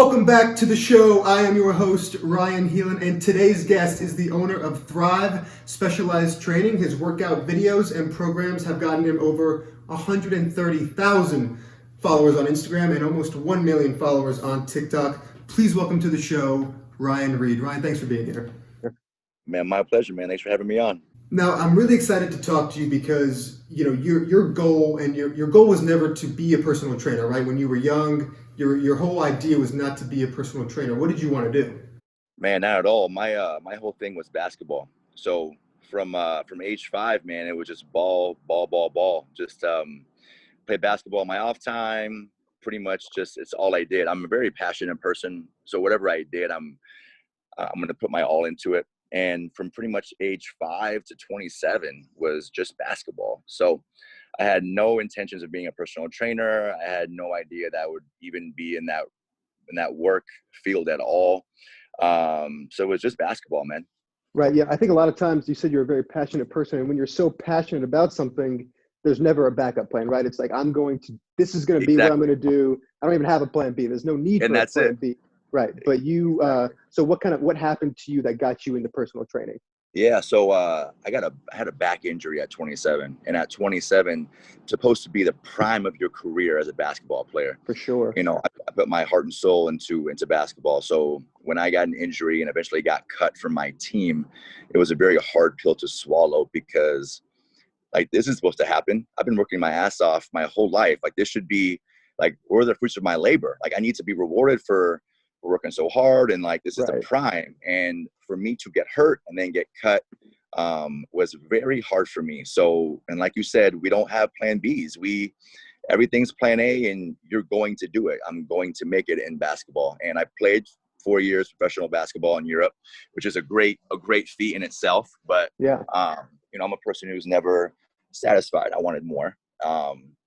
Welcome back to the show. I am your host, Ryan Heelan, and today's guest is the owner of Thrive Specialized Training. His workout videos and programs have gotten him over 130,000 followers on Instagram and almost 1 million followers on TikTok. Please welcome to the show, Ryan Reed. Ryan, thanks for being here. Man, my pleasure, man. Thanks for having me on. Now, I'm really excited to talk to you because, your goal and your goal was never to be a personal trainer, right? When you were young, your whole idea was not to be a personal trainer. What did you want to do? Man, not at all. My whole thing was basketball. So from age 5, man, it was just ball, ball, ball, ball. Just play basketball in my off time. Pretty much just it's all I did. I'm a very passionate person, so whatever I did, I'm going to put my all into it. And from pretty much age 5 to 27 was just basketball. So I had no intentions of being a personal trainer. I had no idea that I would even be in that work field at all. So it was just basketball, man. Right. Yeah. I think a lot of times you said you're a very passionate person, and when you're so passionate about something, there's never a backup plan, right? It's like, this is going to be what I'm going to do. I don't even have a plan B. There's no need for a plan B. Right. But so what happened to you that got you into personal training? Yeah. So I had a back injury at 27, and at 27, supposed to be the prime of your career as a basketball player. For sure. I put my heart and soul into basketball. So when I got an injury and eventually got cut from my team, it was a very hard pill to swallow because like, this is supposed to happen. I've been working my ass off my whole life. Like, this should be like, where are the fruits of my labor? Like, I need to be rewarded for working so hard, and like, this is the prime. And for me to get hurt and then get cut was very hard for me. So, and like you said, we don't have plan Bs. Everything's plan A, and you're going to do it. I'm going to make it in basketball. And I played 4 years professional basketball in Europe, which is a great feat in itself. But yeah, I'm a person who's never satisfied. I wanted more.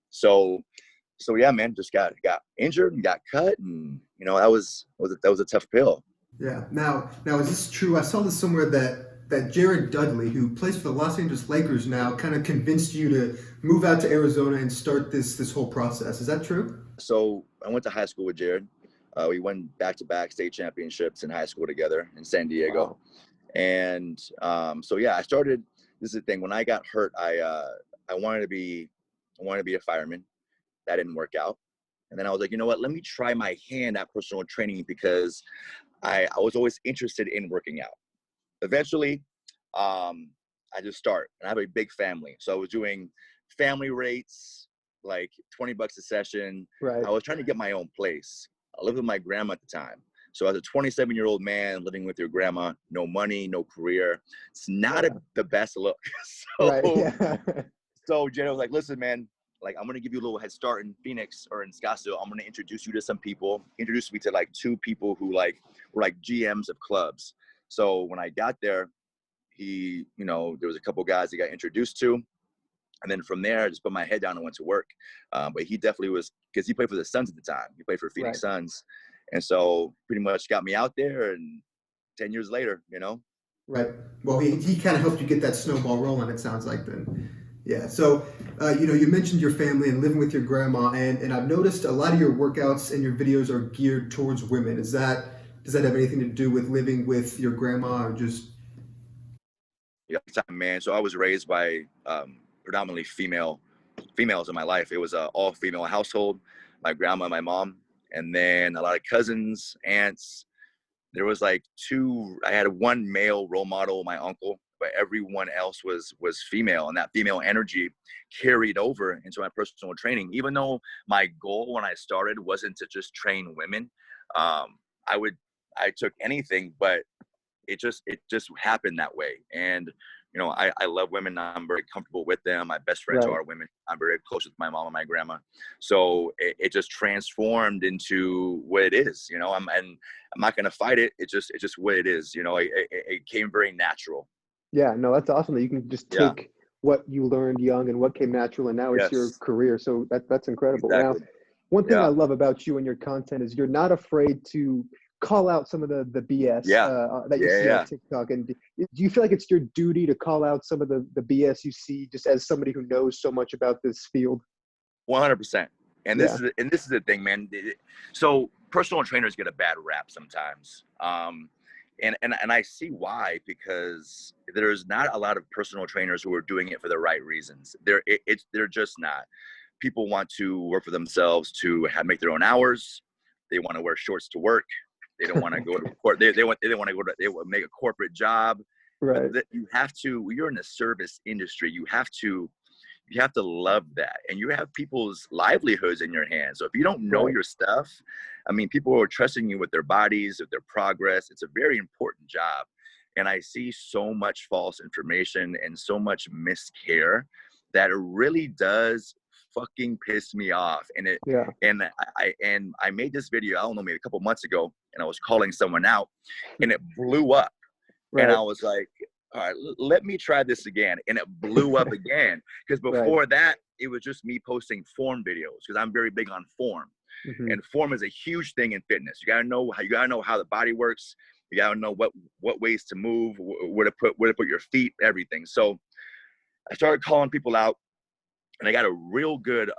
So yeah, man, just got injured and got cut, and that was a tough pill. Yeah. Now is this true? I saw this somewhere that Jared Dudley, who plays for the Los Angeles Lakers now, kind of convinced you to move out to Arizona and start this whole process. Is that true? So I went to high school with Jared. We won back-to-back state championships in high school together in San Diego. Wow. And so yeah, I started. This is the thing. When I got hurt, I wanted to be a fireman. That didn't work out. And then I was like, you know what? Let me try my hand at personal training because I was always interested in working out. Eventually, I just started. And I have a big family. So I was doing family rates, like $20 a session. Right. I was trying to get my own place. I lived with my grandma at the time. So as a 27-year-old man living with your grandma, no money, no career, it's not the best look. So Jared was like, listen, man, like, I'm going to give you a little head start in Phoenix or in Scottsdale. I'm going to introduce you to some people, introduce me to like 2 people who were like GMs of clubs. So when I got there, there was a couple guys he got introduced to. And then from there, I just put my head down and went to work. But he definitely was, because he played for the Suns at the time. He played for Phoenix Suns. And so pretty much got me out there, and 10 years later, Right. Well, he kind of helped you get that snowball rolling, it sounds like then. Yeah. So, you mentioned your family and living with your grandma, and I've noticed a lot of your workouts and your videos are geared towards women. Does that have anything to do with living with your grandma, or just? Yeah, man. So I was raised by predominantly females in my life. It was an all-female household. My grandma, my mom, and then a lot of cousins, aunts. There was like 2. I had one male role model, my uncle, but everyone else was female, and that female energy carried over into my personal training. Even though my goal when I started wasn't to just train women, I took anything, but it just happened that way. And I love women. I'm very comfortable with them. My best friends are women. I'm very close with my mom and my grandma. So it just transformed into what it is. I'm not going to fight it. It's just what it is. It came very natural. Yeah, no, that's awesome that you can just take what you learned young and what came natural, and now it's your career. So that's incredible. Exactly. Now, one thing I love about you and your content is you're not afraid to call out some of the BS that you see on TikTok. And do you feel like it's your duty to call out some of the BS you see, just as somebody who knows so much about this field? 100%. And this is the thing, man. So personal trainers get a bad rap sometimes. And I see why, because there's not a lot of personal trainers who are doing it for the right reasons. They're just not. People want to work for themselves to make their own hours. They want to wear shorts to work. They don't want to go to court. They want to make a corporate job. Right. You have to. You're in the service industry. You have to love that, and you have people's livelihoods in your hands. So if you don't know your stuff, I mean, people are trusting you with their bodies, with their progress. It's a very important job. And I see so much false information and so much miscare that it really does fucking piss me off. And I made this video, I don't know, maybe a couple months ago, and I was calling someone out, and it blew up. Right. And I was like, all right, let me try this again. And it blew up again. Because before that, it was just me posting form videos, because I'm very big on form. Mm-hmm. And form is a huge thing in fitness. You gotta know how the body works. You gotta know what ways to move, where to put your feet, everything. So I started calling people out, and I got a real good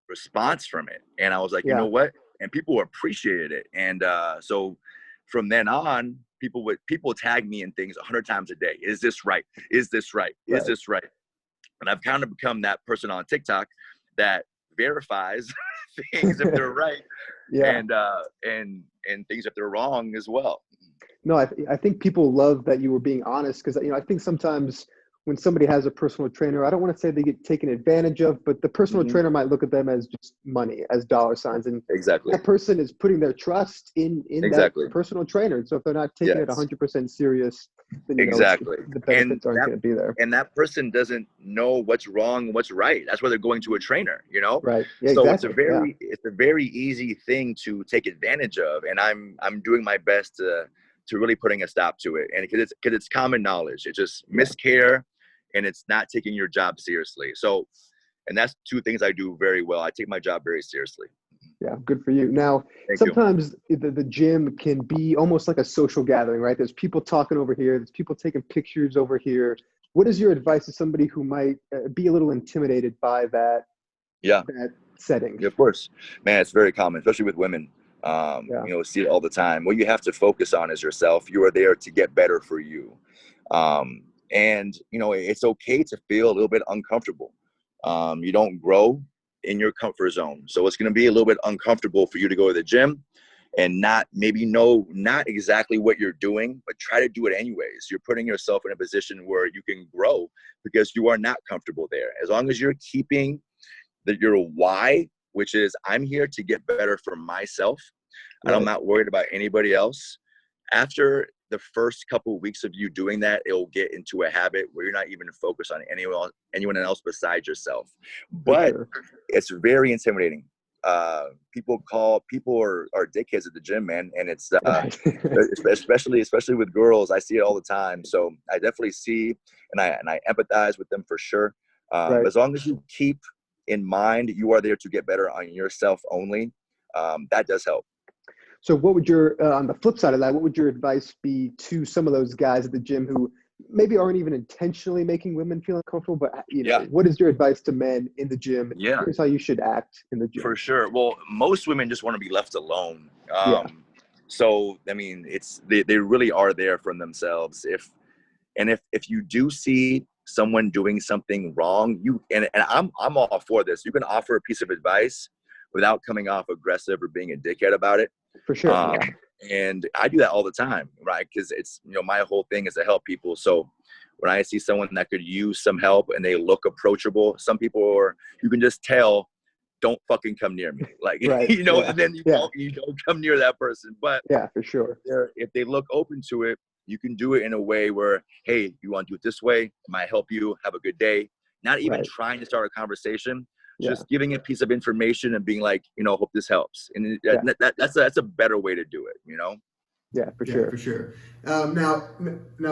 response from it. And I was like, you know what? And people appreciated it. And so from then on, people tag me in things 100 times a day. Is this right? Is this right? Is this right? And I've kind of become that person on TikTok that verifies things if they're right, and things if they're wrong as well. No, I think people love that you were being honest, because I think sometimes when somebody has a personal trainer, I don't want to say they get taken advantage of, but the personal trainer might look at them as just money, as dollar signs. And that person is putting their trust in that personal trainer. So if they're not taking it 100% serious, then the benefits aren't going to be there. And that person doesn't know what's wrong and what's right. That's why they're going to a trainer, Right. Yeah, so it's a very easy thing to take advantage of. And I'm doing my best to really putting a stop to it. And because it's common knowledge, it's just miscare. And it's not taking your job seriously. So, and that's two things I do very well. I take my job very seriously. Yeah, good for you. Now, sometimes the gym can be almost like a social gathering, right? There's people talking over here. There's people taking pictures over here. What is your advice to somebody who might be a little intimidated by that setting? Yeah, of course. Man, it's very common, especially with women. See it all the time. What you have to focus on is yourself. You are there to get better for you. And, it's okay to feel a little bit uncomfortable. You don't grow in your comfort zone. So it's going to be a little bit uncomfortable for you to go to the gym and not exactly what you're doing, but try to do it anyways. You're putting yourself in a position where you can grow because you are not comfortable there. As long as you're keeping your why, which is I'm here to get better for myself, and I'm not worried about anybody else. After the first couple of weeks of you doing that, it'll get into a habit where you're not even focused on anyone else besides yourself. But it's very intimidating. People are dickheads at the gym, man, and it's especially with girls. I see it all the time. So I definitely see and I empathize with them for sure. As long as you keep in mind you are there to get better on yourself only, that does help. So what would on the flip side of that, what would your advice be to some of those guys at the gym who maybe aren't even intentionally making women feel uncomfortable, but what is your advice to men in the gym? Here's how you should act in the gym. For sure. Well, most women just want to be left alone. So, I mean, they really are there for themselves. If you do see someone doing something wrong, and I'm all for this. You can offer a piece of advice without coming off aggressive or being a dickhead about it. For sure. And I do that all the time, right? Because it's, my whole thing is to help people. So when I see someone that could use some help and they look approachable, some people you can just tell, don't fucking come near me. Like, and then you don't come near that person. But for sure. If they look open to it, you can do it in a way where, hey, you want to do it this way? It might help you. Have a good day. Not even trying to start a conversation. Just giving a piece of information and being like, hope this helps. And that's a better way to do it, Yeah, for sure. Now,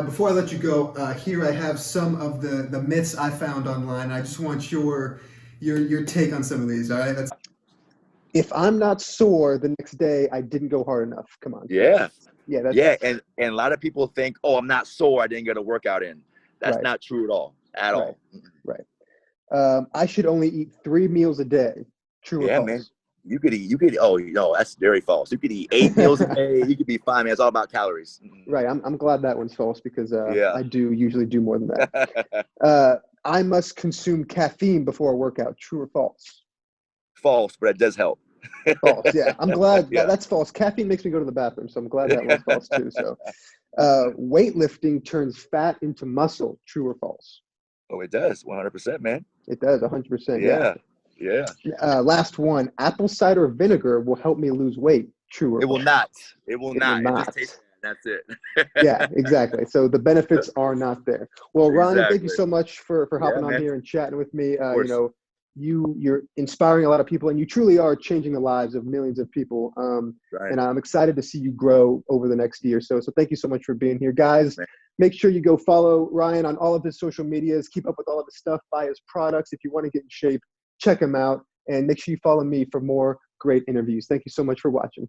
before I let you go, here I have some of the myths I found online. I just want your take on some of these. All right. If I'm not sore the next day, I didn't go hard enough. Come on. Yeah. And a lot of people think, oh, I'm not sore, I didn't get a workout in. That's not true at all. Right. I should only eat 3 meals a day. True or Yeah, false? man. You could eat, oh, no, that's very false. You could eat 8 meals a day. You could be fine, man. It's all about calories. Right. I'm glad that one's false because Yeah. I do usually do more than that. I must consume caffeine before a workout. True or false? False, but it does help. False. Yeah. I'm glad Yeah. that's false. Caffeine makes me go to the bathroom, so I'm glad that one's false too. So weightlifting turns fat into muscle. True or false? Oh, it does. 100%, man. It does. 100%. Yeah. Yeah. Last one. Apple cider vinegar will help me lose weight. True or It false? will not. It will It not. will It not. just tastes bad. That's it. Yeah, exactly. So the benefits are not there. Well, Ryan, thank you Exactly. so much for hopping on man. here and chatting with me. Of You course. know, you're inspiring a lot of people, and you truly are changing the lives of millions of people. Right. And I'm excited to see you grow over the next year. So thank you so much for being here, guys. Man. Make sure you go follow Ryan on all of his social medias. Keep up with all of his stuff. Buy his products. If you want to get in shape, check him out. And make sure you follow me for more great interviews. Thank you so much for watching.